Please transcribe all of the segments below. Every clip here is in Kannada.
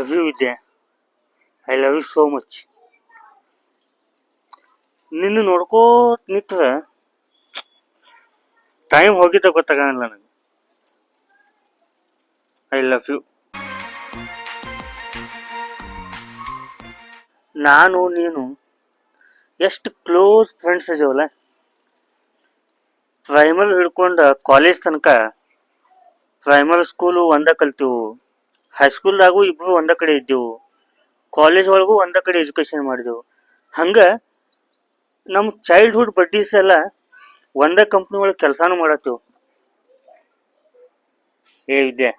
ಲವ್ ಯು ವಿದ್ಯೆ. I love you so much. ನಿನ್ನ ನೋಡ್ಕೋತ ನಿಂತದ ಟೈಮ್ ಹೋಗಿದ್ದ ಗೊತ್ತಾಗಲ್ಲ ನನಗೆ. I love you. ನಾನು ನೀನು ಎಷ್ಟು ಕ್ಲೋಸ್ ಫ್ರೆಂಡ್ಸ್ ಇದೀವಲ್ಲ. ಪ್ರೈಮರಿ ಹಿಡ್ಕೊಂಡು ಕಾಲೇಜ್ ತನಕ ಪ್ರೈಮರಿ ಸ್ಕೂಲು ಒಂದ ಕಲ್ತೀವು, ಹೈಸ್ಕೂಲ್ದಾಗೂ ಇಬ್ರು ಒಂದ ಕಡೆ ಇದ್ದೆವು, ಕಾಲೇಜ್ ಒಳಗೂ ಒಂದ ಕಡೆ ಎಜುಕೇಶನ್ ಮಾಡಿದೆವು. ಹಂಗ ನಮ್ಮ ಚೈಲ್ಡ್ಹುಡ್ ಬಡ್ಡೀಸ್ ಎಲ್ಲ ಒಂದ ಕಂಪ್ನಿ ಒಳಗೆ ಕೆಲಸಾನು ಮಾಡತ್ತೇವು. ಏ ವಿದ್ಯೆ,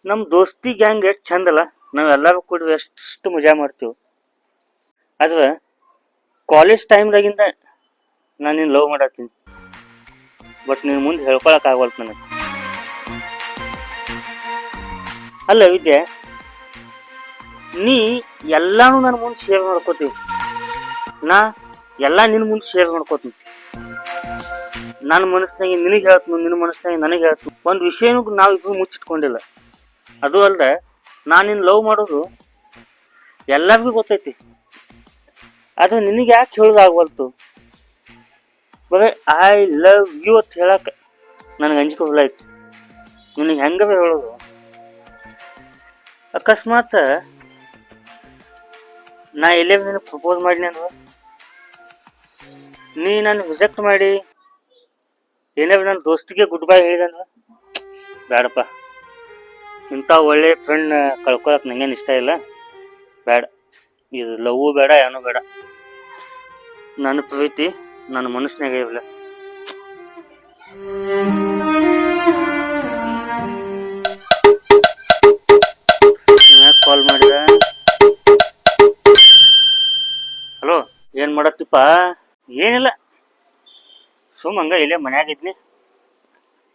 ನಮ್ಮ ದೋಸ್ತಿ ಗ್ಯಾಂಗ್ ಎಷ್ಟು ಚಂದಲ್ಲ. ನಾವು ಎಲ್ಲರೂ ಕೂಡ ಎಷ್ಟು ಮಜಾ ಮಾಡ್ತೀವಿ. ಆದ್ರೆ ಕಾಲೇಜ್ ಟೈಮ್ದಾಗಿಂದ ನಾನು ನಿನ್ನ ಲವ್ ಮಾಡತ್ತೀನಿ. ಬಟ್ ನಿನ್ನ ಮುಂದೆ ಹೇಳ್ಕೊಳಕ್ ಆಗವಲ್ತು ನನಗೆ. ಅಲ್ಲ ವಿದ್ಯೆ, ನೀ ಎಲ್ಲಾನು ನನ್ನ ಮುಂದೆ ಶೇರ್ ಮಾಡ್ಕೋತೀವಿ, ನಾ ಎಲ್ಲ ನಿನ್ನ ಮುಂದೆ ಶೇರ್ ಮಾಡ್ಕೋತೀನಿ. ನನ್ನ ಮನಸ್ಸಿನಾಗ ನಿನಗೆ ಹೇಳ್ತೀನಿ, ನಿನ್ನ ಮನಸ್ಸಿನಾಗ ನನಗೆ ಹೇಳ್ತೀನಿ. ಒಂದು ವಿಷಯನೂ ನಾವಿಬ್ರು ಮುಚ್ಚಿಟ್ಕೊಂಡಿಲ್ಲ. ಅದು ಅಲ್ಲದೆ ನಾನು ನಿನ್ನ ಲವ್ ಮಾಡೋದು ಎಲ್ಲರಿಗೂ ಗೊತ್ತೈತಿ. ಅದು ನಿನಗೆ ಯಾಕೆ ಹೇಳೋದಾಗವಲ್ತು? ಬರೀ ಐ ಲವ್ ಯು ಅಂತ ಹೇಳಕ್ಕೆ ನನಗೆ ಅಂಜಿಕೆ ಹೊಲಾಯ್ತು. ನಿನಗೆ ಹೆಂಗ ಹೇಳೋದು? ಅಕಸ್ಮಾತ್ ನಾ ಎಲ್ಲೇ ನಿನಗೆ ಪ್ರಪೋಸ್ ಮಾಡಿನಿ ಅಂದ್ರೆ ನೀ ನಾನು ರಿಜೆಕ್ಟ್ ಮಾಡಿ ಏನಾದ್ರು ನನ್ನ ದೋಸ್ತಿಗೆ ಗುಡ್ ಬೈ ಹೇಳಿದೆ ಅಂದ್ರೆ ಬೇಡಪ್ಪ. ಇಂಥ ಒಳ್ಳೆ ಫ್ರೆಂಡ್ ಕಳ್ಕೊಳಕ್ ನಂಗೇನು ಇಷ್ಟ ಇಲ್ಲ. ಬೇಡ, ಇದು ಲವ್ ಬೇಡ, ಏನೂ ಬೇಡ. ನನ್ನ ಪ್ರೀತಿ ನನ್ನ ಮನಸ್ಸಿನಾಗ ಇಲ್ಲ. ಯಾಕೆ ಕಾಲ್ ಮಾಡಿದ? ಹಲೋ, ಏನು ಮಾಡತ್ತಿಪ್ಪ? ಏನಿಲ್ಲ, ಸುಮ್ಮ ಹಂಗ ಇಲ್ಲೇ ಮನ್ಯಾಗ ಇದ್ನಿ.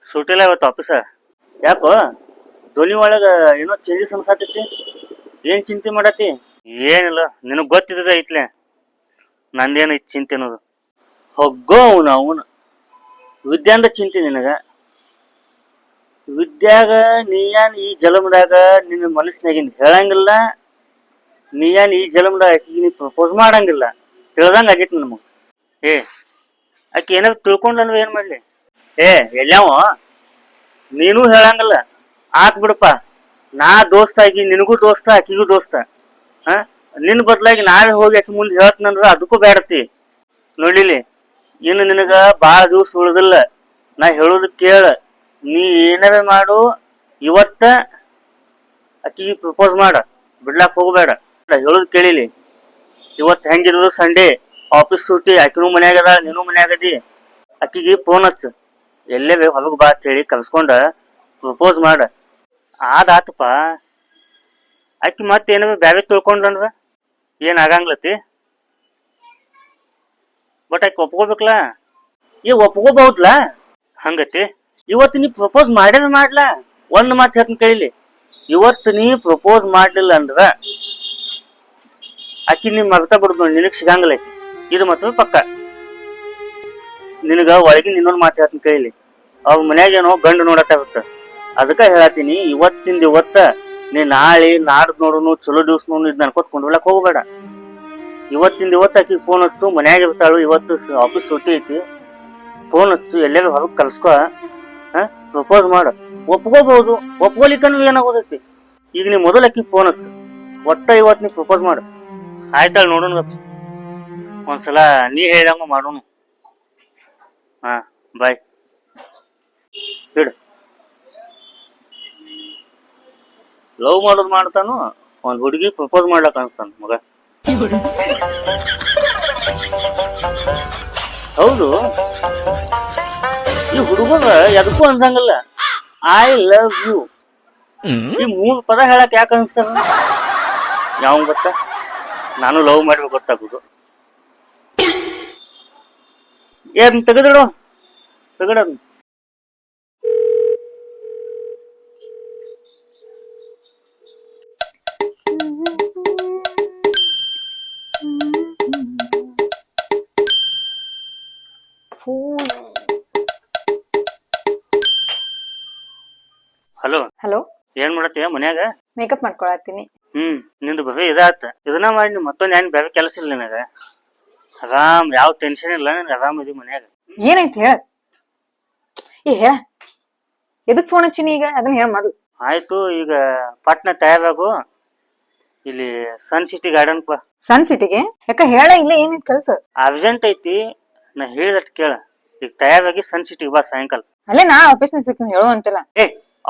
ಸುಟ್ಟಿಲ್ಲ ಇವತ್ತು ಆಫೀಸ. ಯಾಕೋ ಧ್ವನಿ ಒಳಗೆ ಏನೋ ಚೇಂಜಸ್ ಅನ್ಸಾತೈತಿ. ಏನು ಚಿಂತೆ ಮಾಡತ್ತಿ? ಏನಿಲ್ಲ, ನಿನಗೆ ಗೊತ್ತಿದ್ದದ ಐತ್ಲೆ ನಂದೇನು ಐತಿ ಚಿಂತೆ ಅನ್ನೋದು. ಹೊಗ್ಗೋ ಅವನು ವಿದ್ಯಾಂದ ಚಿಂತೆ ನಿನಗ. ವಿದ್ಯಾಗ ನೀಯಾನ್ ಈ ಜಲಮದಾಗ ನಿನ್ನ ಮನಸ್ಸಿನಾಗಿಂದ ಹೇಳಂಗಿಲ್ಲ, ನೀಯಾನ್ ಈ ಜಲಮದಾಗ ಆಕಿಗೆ ನೀ ಪ್ರಪೋಸ್ ಮಾಡಂಗಿಲ್ಲ. ತಿಳ್ದಂಗ ಆಗೈತಿ ನಮಗೆ. ಏ ಆಕೆ ಏನಾದ್ರು ತಿಳ್ಕೊಂಡ್ರೆ ಏನ್ ಮಾಡ್ಲಿ? ಏ ಎಲ್ಲಾವ ನೀನು ಹೇಳಂಗಿಲ್ಲ. ಆತ್ ಬಿಡಪ್ಪ, ನಾ ದೋಸ್ತ ಆಗಿ ನಿನಗೂ ದೋಸ್ತ, ಆಕಿಗೂ ದೋಸ್ತ. ನಿನ್ನ ಬದಲಾಗಿ ನಾವೇ ಹೋಗಿ ಆಕಿ ಮುಂದೆ ಹೇಳ್ತೀನಂದ್ರ ಅದಕ್ಕೂ ಬೇಡತಿ. ನೋಡಿಲಿ, ಇನ್ನು ನಿನಗ ಭಾಳ ದಿವ್ಸ ಉಳಿದಿಲ್ಲ. ನಾ ಹೇಳೋದು ಕೇಳ. ನೀ ಏನಾರ ಮಾಡು, ಇವತ್ತ ಆಕಿಗೆ ಪ್ರಪೋಸ್ ಮಾಡ, ಬಿಡ್ಲಾಕ್ ಹೋಗಬೇಡ. ಹೇಳೋದು ಕೇಳಿಲಿ. ಇವತ್ತು ಹೆಂಗಿರೋದು ಸಂಡೇ, ಆಫೀಸ್ ಸೂಟಿ, ಆಕಿನೂ ಮನ್ಯಾಗದ, ನೀನು ಮನ್ಯಾಗದಿ. ಆಕಿಗೆ ಫೋನ್ ಹಚ್ಚ, ಎಲ್ಲೇ ಹೊರಗೆ ಬಾ ಅಂತ ಹೇಳಿ ಕರ್ಸ್ಕೊಂಡ ಪ್ರಪೋಸ್ ಮಾಡ. ಆತಪ್ಪ. ಆಕಿ ಮತ್ತೆ ಏನಾದ್ರು ಬ್ಯಾರೆ ತಿಳ್ಕೊಂಡ್ರಂದ್ರ ಏನ್ ಆಗಂಗ್ಲತಿ. ಬಟ್ ಆಕಿ ಒಪ್ಕೋಬೇಕಲ್ಲ. ಒಪ್ಕೋಬಹುದ್ಲ? ಹಂಗತಿ ಇವತ್ತು ನೀ ಪ್ರಪೋಸ್ ಮಾಡ್ಯಾರ ಮಾಡ್ಲಾ? ಒಂದ್ ಮಾತು ಹೇಳ್ತೀನಿ ಕೇಳಿಲಿ. ಇವತ್ತು ನೀ ಪ್ರಪೋಸ್ ಮಾಡ್ಲಿಲ್ಲ ಅಂದ್ರ ಆಕಿ ನೀ ಮರ್ತ ಬಿಡುದು, ನಿನಗ್ ಸಿಗಂಗಿಲ್ಲ ಆಕಿ. ಇದು ಮಾತ್ರ ಪಕ್ಕ. ನಿನಗ ಒಳಗಿನ ಇನ್ನೊಂದು ಮಾತು ಹೇಳ್ತೀನಿ ಕೇಳಿಲಿ. ಅವ್ರ ಮನ್ಯಾಗ ಏನೋ ಗಂಡು ನೋಡತ್ತಾಗತ್ತ. ಅದಕ್ಕ ಹೇಳತ್ತೀನಿ, ಇವತ್ತಿಂದ ಇವತ್ತ ನೀ ನಾಳೆ ನಾಡ್ದು ನೋಡುನು ಚಲೋ ದಿವ್ಸ ನೋಡು ಇದ್ ಅನ್ಕೋತ ಕೊಂಡ್ರಲಕ್ ಹೋಗ್ಬೇಡ. ಇವತ್ತಿಂದ ಇವತ್ತು ಆಕಿ ಫೋನ್ ಹಚ್ಚು, ಮನ್ಯಾಗ ಇರ್ತಾಳು, ಇವತ್ತು ಆಫೀಸ್ ಸೂಟಿ ಐತಿ. ಫೋನ್ ಹಚ್ಚು, ಎಲ್ಲೆಲ್ಲ ಹೊರಗೆ ಕರ್ಸ್ಕೊ, ಪ್ರಪೋಸ್ ಮಾಡ. ಒಪ್ಕೋಬಹುದು. ಒಪ್ಕೋಲಿಕ್ಕಂದ್ರೆ ಏನಾಗೋದೈತಿ? ಈಗ ನೀ ಮೊದಲು ಆಕಿ ಫೋನ್ ಹಚ್ಚು, ಒಟ್ಟ ಇವತ್ತು ನೀ ಪ್ರಪೋಸ್ ಮಾಡು. ಆಯ್ತಾಳ ನೋಡೋಣ. ಒಂದ್ಸಲ ನೀ ಹೇಳ್ದಂಗ ಮಾಡೋಣ. ಬಾಯ್. ಇಡು. ಲವ್ ಮಾಡೋದು ಮಾಡ್ತಾನು, ಒಂದ್ ಹುಡುಗಿ ಪ್ರಪೋಸ್ ಮಾಡ್ಲಕ್ ಅನ್ಸ್ತಾನ ಮಗ. ಹೌದು, ಈ ಹುಡುಗರ ಎದಕ್ಕೂ ಅನ್ಸಂಗಲ್ಲ ಐ ಲವ್ ಯು. ಈ 3 ಪದ ಹೇಳಕ್ ಯಾಕೆ ಅನ್ಸ್ತಾರ? ಯಾವ ಗೊತ್ತಾ? ನಾನು ಲವ್ ಮಾಡ್ಬೇಕು ಗೊತ್ತಾಗುದು. ಏನ್ ತೆಗೆದಿಡು, ತೆಗಡ. ಹಲೋ ಹಲೋ, ಏನ್ ಮಾಡತ್ತೀಯ ಮನ್ಯಾಗ? ಮೇಕಪ್ ಮಾಡ್ಕೊಳತ್ತೀನಿ. ನಿಂದು ಬರೀ ಇದಾತ. ಇದನ್ನ ಮಾಡಿ ಮತ್ತೊಂದ್ ಏನ್ ಬೇರೆ ಕೆಲಸ ಇಲ್ಲ ನಿನಗ. ಆರಾಮ್, ಯಾವ ಟೆನ್ಷನ್ ಇಲ್ಲ ನಿನಗೆ. ಆರಾಮ್ ಇದೀವಿ ಮನ್ಯಾಗ. ಏನಾಯ್ತು ಹೇಳ. ಹೇಳ, ಎದಕ್ ಫೋನ್ ಹಚ್ಚಿನಿ ಈಗ? ಅದನ್ನ ಹೇಳ ಮೊದಲು. ಆಯ್ತು, ಈಗ ಪಟ್ನ ತಯಾರಾಗು, ಇಲ್ಲಿ ಸನ್ ಸಿಟಿ ಗಾರ್ಡನ್ ಬಾ. ಸನ್ ಸಿಟಿಗೆ ಯಾಕ? ಹೇಳ, ಇಲ್ಲ ಏನಿದ್ ಕೆಲ್ಸ? ಅರ್ಜೆಂಟ್ ಐತಿ, ನಾ ಹೇಳಿದಟ್ ಕೇಳ. ಈಗ ತಯಾರಾಗಿ ಸನ್ ಸಿಟಿಗೆ ಬಾ ಸಾಯಂಕಾಲ. ಅಲ್ಲೇ ನಾ ಆಫೀಸ್ನಾಗ ಸಿಕ್ತೀನಿ, ಹೇಳು ಅಂತಿಲ್ಲ.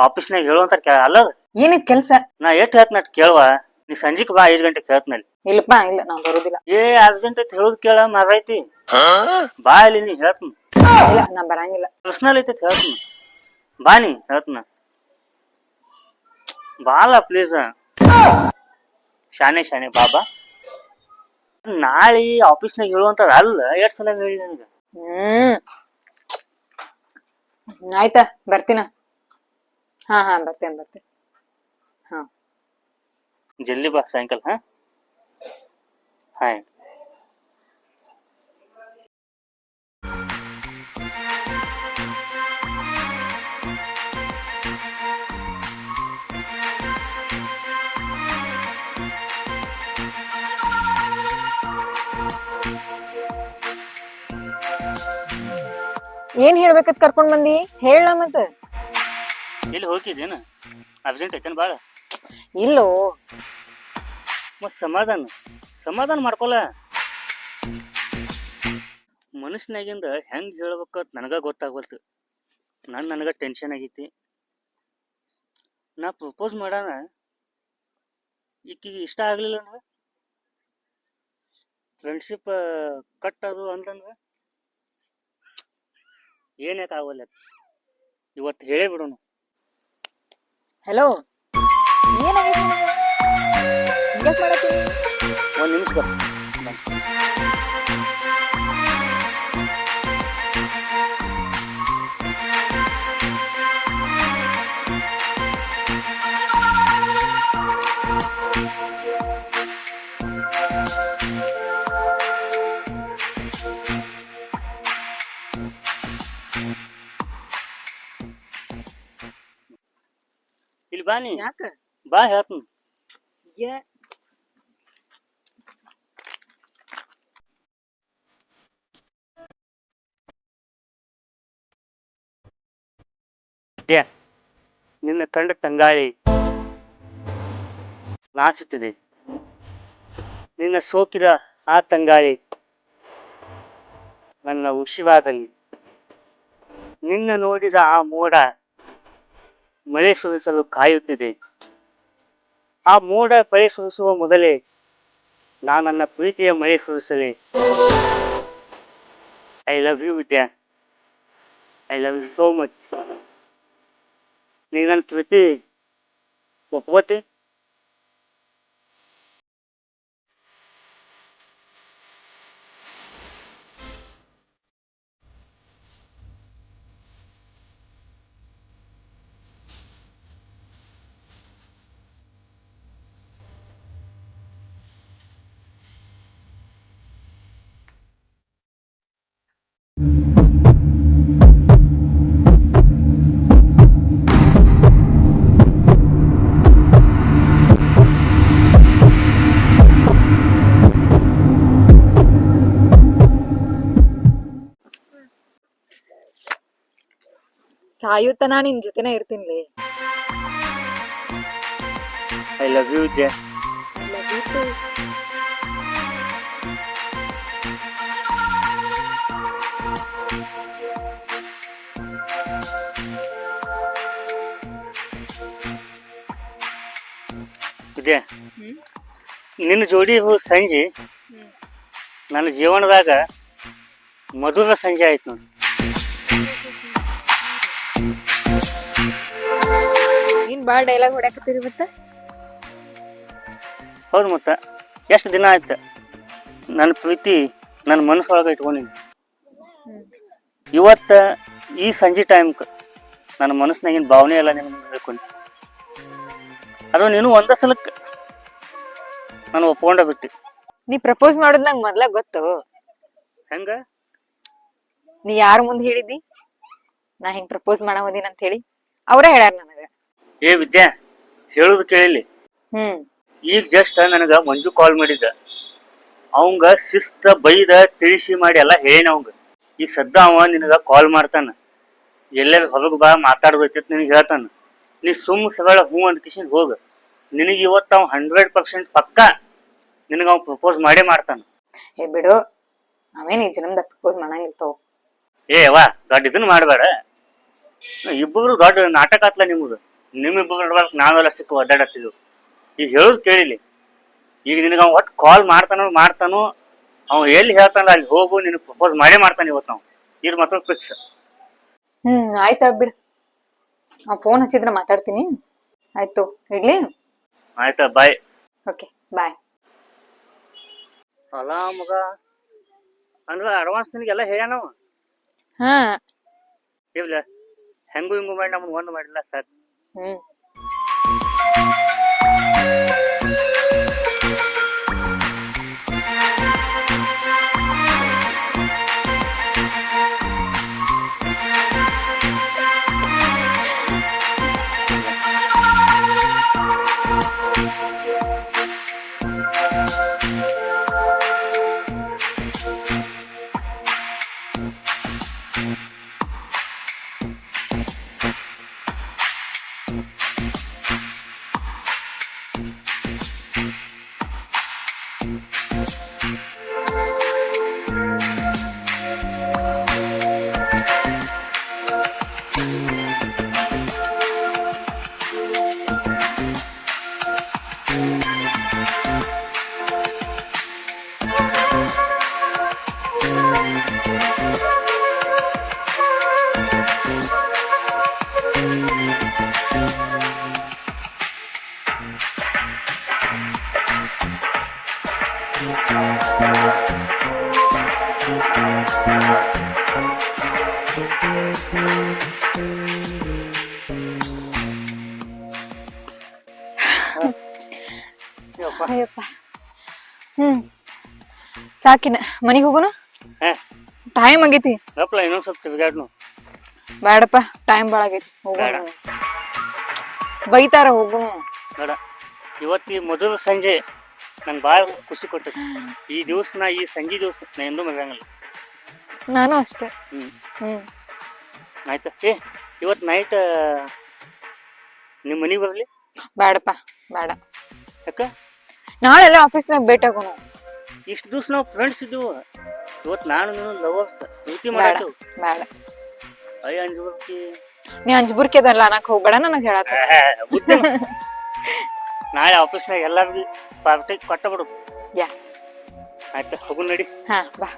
ಆಫೀಸ್ನಾಗ ಹೇಳುವಂತ ಅಲ್ಲ. ಏನಿದ್ ಕೆಲ್ಸ? ನಾ ಎಷ್ಟ್ ಹೇಳ್ತೀನಿ ಅಟ್ ಕೇಳುವ. ನೀ ಸಂಜಿಕ್ ಬಾ, 5 ಗಂಟೆಗೆ ಹೇಳ್ತೀನಿ. ಇಲ್ಲಪ್ಪಾ, ಇಲ್ಲ ನಾ ಬರುದಿಲ್ಲ. ಅರ್ಜೆಂಟ್ ಐತಿ, ಹೇಳುದ್ ಕೇಳ. ಮಾರೈತಿ ಬಾ, ಇಲ್ಲಿ ನೀ ಹೇಳ್ತೀನಿ. ಇಲ್ಲ, ನಾ ಬರಂಗಿಲ್ಲ. ಪರ್ಸನಲ್ ಐತಿ ಹೇಳ್ತೀನಿ, ಬಾ ನೀ ಹೇಳ್ತೀನಿ. ಬಾಲ ಪ್ಲೀಸ್, ಶಾನೆ ಬಾಬಾ. ನಾಳೆ ಆಫೀಸ್ನಾಗ ಹೇಳುವಂತ ಅಲ್ಲ, 2 ಸಲ ಹೇಳಿ ನನಗ. ಆಯ್ತಾ, ಬರ್ತೀನ. ಹಾ ಬರ್ತೇನೆ. ಹಾ, ಜಲ್ದಿ ಬಾ ಸಾಯಂಕಾಲ. ಹಾಯ್. ಏನ್ ಹೇಳ್ಬೇಕತ್ ಕರ್ಕೊಂಡ್ ಬಂದಿ? ಹೇಳ ಮತ್ತ. ಎಲ್ಲಿ ಹೋಗಿದ್ದೇನ? ಅರ್ಜೆಂಟ್ ಐತೇನ ಬಾಳ? ಇಲ್ಲೋ, ಮತ್ ಸಮಾಧಾನ ಮಾಡ್ಕೊಲ್ಲ. ಮನಸ್ಸಿನಾಗಿಂದ ಹೆಂಗ್ ಹೇಳ್ಬೇಕಂತ ನನಗ ಗೊತ್ತಾಗ್ವಲ್ತು. ನನಗ ಟೆನ್ಷನ್ ಆಗೈತಿ. ನಾ ಪ್ರಪೋಸ್ ಮಾಡಾನ, ಈಕಿಗೆ ಇಷ್ಟ ಆಗ್ಲಿಲ್ಲ ಅಂದ್ರ, ಫ್ರೆಂಡ್ಶಿಪ್ ಕಟ್ ಅದು ಅಂತಂದ್ರ ಏನಕ್ಕೆ ಆಗಲ್ಲ. ಇವತ್ತು ಹೇಳೇ ಬಿಡೋಣ. ಹಲೋ, ಏನಾಗೈತಿ? ಹಿಂಗ್ಯಾಕ್ ಮಾಡತ್ತೀನಿ? 1 ನಿಮಿಷ ಬರ್. ಇಲ್ಲಿ ಬಾ ನೀ. ಯಾಕ? ಬಾ ಹೇಳ್ತೀನಿ. ನಿನ್ನ ಕಂಡ ತಂಗಾಳಿ ನಾಚುತ್ತಿದೆ. ನಿನ್ನ ಸೋಕಿದ ಆ ತಂಗಾಳಿ ನನ್ನ ಉಸಿರಾದಲ್ಲಿ. ನಿನ್ನ ನೋಡಿದ ಆ ಮೋಡ ಮಳೆ ಸುರಿಸಲು ಕಾಯುತ್ತಿದೆ. ಆ ಮೋಡ ಮಳೆ ಸುರಿಸುವ ಮೊದಲೇ ನನ್ನ ಪ್ರೀತಿಯ ಮಳೆ ಸುರಿಸಲಿ. I love you Vidya. I love you so much. ನೀ ನನ್ನ ಪ್ರೀತಿ ಒಪ್ಕೋತಿ? ಸಾಯುತ್ತನ ನಿನ್ ಜೊತೆನೇ ಇರ್ತೀನಿ. I love you Vidya. Vidya, ನಿನ್ನ ಜೋಡಿ ಸಂಜೆ ನನ್ನ ಜೀವನದಾಗ ಮಧುರ ಸಂಜೆ ಆಯ್ತು ನೋಡಿ. ನೀನ್ ಬಾಳ್ ಡೈಲಾಗ್ ಹೊಡ್ಯಾಕತ್ತೀರಿ ಮತ್ತ? ಹೌದು, ಮತ್ತ ಎಷ್ಟು ದಿನ ಆಯ್ತು ನನ್ನ ಪ್ರೀತಿ ನನ್ನ ಮನಸ್ಸೊಳಗೆ ಇಟ್ಕೊಂಡಿನಿ. ಇವತ್ತ ಈ ಸಂಜೆ ಟೈಮ್ಕ ನನ್ನ ಮನಸ್ಸಿನಾಗಿನ ಭಾವನೆ ಎಲ್ಲ ನಿಮ್ಗೆ ಹೇಳ್ಕೊಂಡು, ಅದು ನೀನು ಒಂದ ಸಲಕ್ಕೆ ನಾನು ಒಪ್ಕೊಂಡ ಬಿಟ್ಟಿ. ನೀ ಪ್ರಪೋಸ್ ಮಾಡೋದ್ ನಂಗೆ ಮೊದ್ಲ ಗೊತ್ತು. ಹೆಂಗ? ನೀ ಯಾರ ಮುಂದೆ ಹೇಳಿದ್ದಿ ನಾ ಹಿಂಗ್ ಪ್ರಪೋಸ್ ಮಾಡವದೀನಿ ಅಂತ ಹೇಳಿ? ಅವ್ರ ಹೇಳ್ಯಾರ ನನಗ. ವಿದ್ಯಾ, ಹೇಳುದು ಕೇಳಿಲಿ. ಹ್ಮ್ ಈಗ ಜಸ್ಟ್ ನನಗ ಮಂಜು ಕಾಲ್ ಮಾಡಿದ್ದ. ಅವಂಗ ಶಿಸ್ತ ಬೈದ ತಿಳಿಸಿ ಮಾಡಿ ಎಲ್ಲ ಹೇಳಿ ಅವಂಗ. ಈಗ ಸದ್ದ ಅವ ನಿನಗ ಕಾಲ್ ಮಾಡ್ತಾನ, ಎಲ್ಲೇ ಹೊರಗ್ ಬಾ ಮಾತಾಡೋದೈತಿ ನಿನಗೆ ಹೇಳ್ತಾನ. ನೀ ಸುಮ್ ಸಗಳ ಹೂ ಅಂದ ಕಿಶನ್ ಹೋಗ. ನಿನಗೆ ಇವತ್ತು ಅವ್ 100% ಪಕ್ಕ ನಿನಗ ಅವ್ ಪ್ರಪೋಸ್ ಮಾಡೇ ಮಾಡ್ತಾನ. ಏ ಬಿಡು, ಅವೇನ್ ಈ ಜನ್ಮದಾಗ ಪ್ರಪೋಸ್ ಮಾಡಂಗಿಲ್ಲ ತಗೋ. ಏ ವಾ ದೊಡ್ಡ ಇದನ್ನ ಮಾಡಬೇಡ. ಇಬ್ಬರು ದೊಡ್ಡ ನಾಟಕ ಆತ್ಲ ನಿಮ್ದು. ನಿಮ್ಮಿಬ್ಬರು ನಾವೆಲ್ಲ ಸಿಕ್ಕು ಒದ್ದಾಡತ್ತಿದ್ವು. ಈಗ ಹೇಳುದು ಕೇಳಿಲಿ. ಈಗ ನಿನಗೆ ಅವ್ ಒಟ್ಟು ಕಾಲ್ ಮಾಡ್ತಾನೋ ಅವ್ ಎಲ್ಲಿ ಹೇಳ್ತಾನ ಅಲ್ಲಿ ಹೋಗು, ನಿನಗೆ ಪ್ರಪೋಸ್ ಮಾಡೇ ಮಾಡ್ತಾನೆ ಇವತ್ತು ನಾವು. ಇದು ಮಾತ್ರ ಫಿಕ್ಸ್. ಆಯ್ತು ಬಿಡು, ಆ ಫೋನ್ ಹಚ್ಚಿದ್ರೆ ಮಾತಾಡ್ತೀನಿ. ಆಯ್ತು, ಇಡ್ಲಿ. ಆಯ್ತಾ, ಬಾಯ್. Okay bye. ಅಲ್ಲ ಮಗ, ಅಂದ್ರ ಅಡ್ವಾನ್ಸ್ ನಿನಗೆಲ್ಲ ಹೇಳ್ಯಾನವ. ಹಾ ಇವ್ಲ ಹೆಂಗು ಹಿಂಗು ಮಾಡಿ ನಮ್ಮನ್ನ ಒಂದು ಮಾಡಿಲ್ಲ ಸರ್. ಹ್ಮ್ ಅಯ್ಯಪ್ಪ. ಸಾಕಿನ ಮನಿಗ್ ಹೋಗುನು. ಟೈಮ್ ಆಗೈತಿ. ಇನ್ನೊಂದ್ ಸ್ವಲ್ಪ ತಿರ್ಗಾಡ್ನು. ಬೇಡಪ್ಪ, ಟೈಮ್ ಬಾಳ ಆಗೈತಿ. ಹೋಗೋಣ, ಬೈತಾರ. ಹೋಗುನು ಬೇಡ. ಇವತ್ತಿ ಮೊದಲ ಸಂಜೆ ನಂಗೆ ಭಾಳ ಖುಷಿ ಕೊಟ್ಟೈತಿ. ಈ ದಿವಸ ನಾ ಈ ಸಂಜೆ ದಿವಸ ನಾ ಎಂದೂ ಮರೆಯಂಗಿಲ್ಲ. ನಾನು ಅಷ್ಟೇ. ಆಯ್ತಾ. ಇವತ್ತು ನೈಟ್ ನಿಮ್ಮ ಮನೆಗೆ ಬರಲಿ. ಬೇಡಪ್ಪ, ಬೇಡ. ಯಾಕ? ನಾಳೆಲ್ಲ ಆಫೀಸ್ನಾಗ ಭೇಟಿ ಆಗೋನು. ಇಷ್ಟು ದಿವಸ ನಾವು ಫ್ರೆಂಡ್ಸ್ ಇದ್ದೀವಿ. ಇವತ್ತು ನಾನು ನೀನು ಲವರ್ಸ್ ಪ್ರೀತಿ ಬೇಡ ಮಾಡಾಕೇವು. ಬೇಡ. ಅಯ್ಯ ಅಂಜುಬರ್ಕಿ. ನೀ ಅಂಜಬುರ್ಕಿ ಅದಲ್ಲ ಅನ್ನಕ್ ಹೋಗ್ಬೇಡ, ನನಗ್ ಹೇಳತ್ತ. ನಾಳೆ ಆಫೀಸ್ನಾಗ ಎಲ್ಲರಿಗೂ ಪಾರ್ಟಿ ಕೊಟ್ಟ ಬಿಡು. ಯಾ ಆಯ್ತಾ, ಹೋಗು ನಡಿ. ಹಾ ಬಾ.